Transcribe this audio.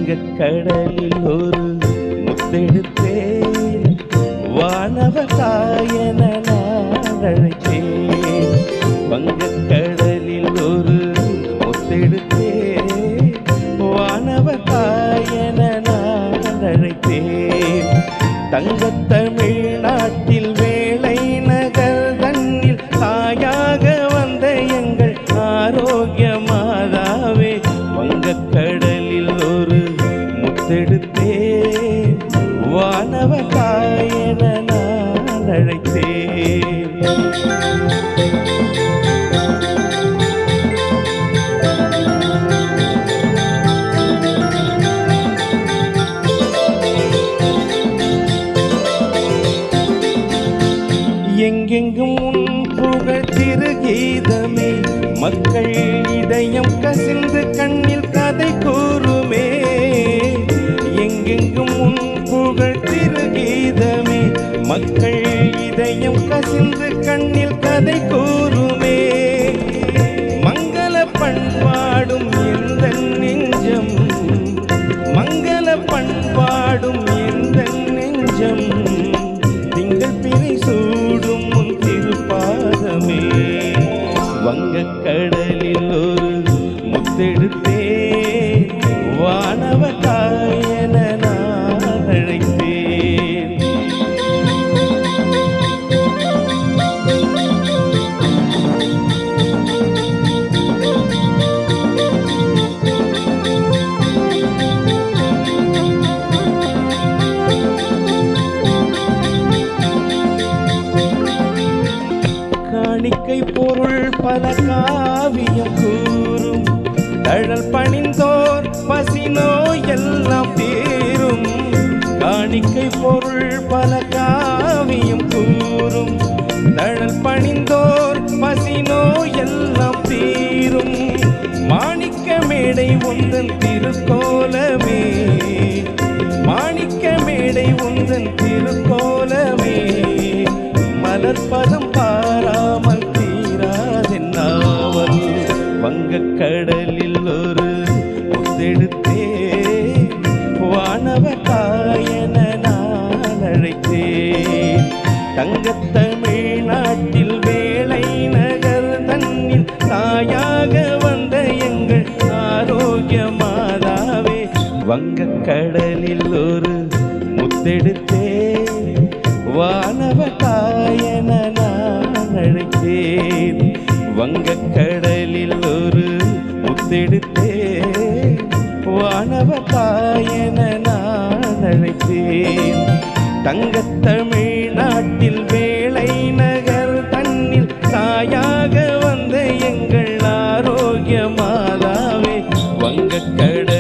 வங்கக்கடலில் ஒரு முத்தெடுத்தேன், வானவகாயன நான் அழைத்தேன். வங்கக்கடலில் ஒரு முத்தெடுத்தேன், வானவகாயன நான் அழைத்தேன். தங்கத்தமிழ்நாட்டில் வேலை நகர் தன்னில் தாயாக வந்த எங்கள் ஆரோக்கிய மாதாவே, வங்கக்கடலில் ஒரு முத்தெடுத்தேன், வானவகாயன நான் அழைத்தேன். எங்கெங்கும் உன் புகழ் திருகீதமே, மக்கள் இதயம் கசிந்து கண்ணில் கதை கூறுமே. எங்கெங்கும் உன் புகழ் திருகீதமே, மக்கள் இதயம் கசிந்து கண்ணில் கதை கூறுமே. மங்கள பண்பாடும் எந்த நெஞ்சம், மங்கள பண்பாடும் எந்த நெஞ்சம், திங்கள் பிறை சூடும் உன் திருப்பாதமே. வங்கக்கடலில் ஒரு முத்தெடுத்தேன், வானவகாயன நான் அழைத்தேன். காணிக்கை பொருள் பல காவியம் கூறும், தழல் பணிந்தோர் பசினோ எல்லாம் தீரும். காணிக்கை பொருள் பல காவியம் கூறும், தழல் பணிந்தோர் பசினோ எல்லாம் தீரும். மாணிக்க மேடை உந்தன் திருக்கோலமே, மாணிக்க மேடை உந்தன் திருக்கோலமே. மலர்பதம் பாராமல் தீராதென்னாவல், வங்கக்கடலில் ஒரு முத்தெடுத்தேன், வானவகாயன நான் அழைத்தேன். தங்கத்தமிழ்நாட்டில் வேலை நகர் தன்னில் தாயாக வந்த எங்கள் ஆரோக்கிய மாதாவே, வங்கக்கடலில் ஒரு முத்தெடுத்தேன், வானவகாயன நான் அழைத்தேன். வங்கக்கடலில் ஒரு முத்தெடுத்தேன், வானவகாயன நான் அழைத்தேன். தங்கத்தமிழ்நாட்டில் வேலை நகர் தன்னில் தாயாக வந்த எங்கள் ஆரோக்கிய மாதாவே, வங்கக்கடலில்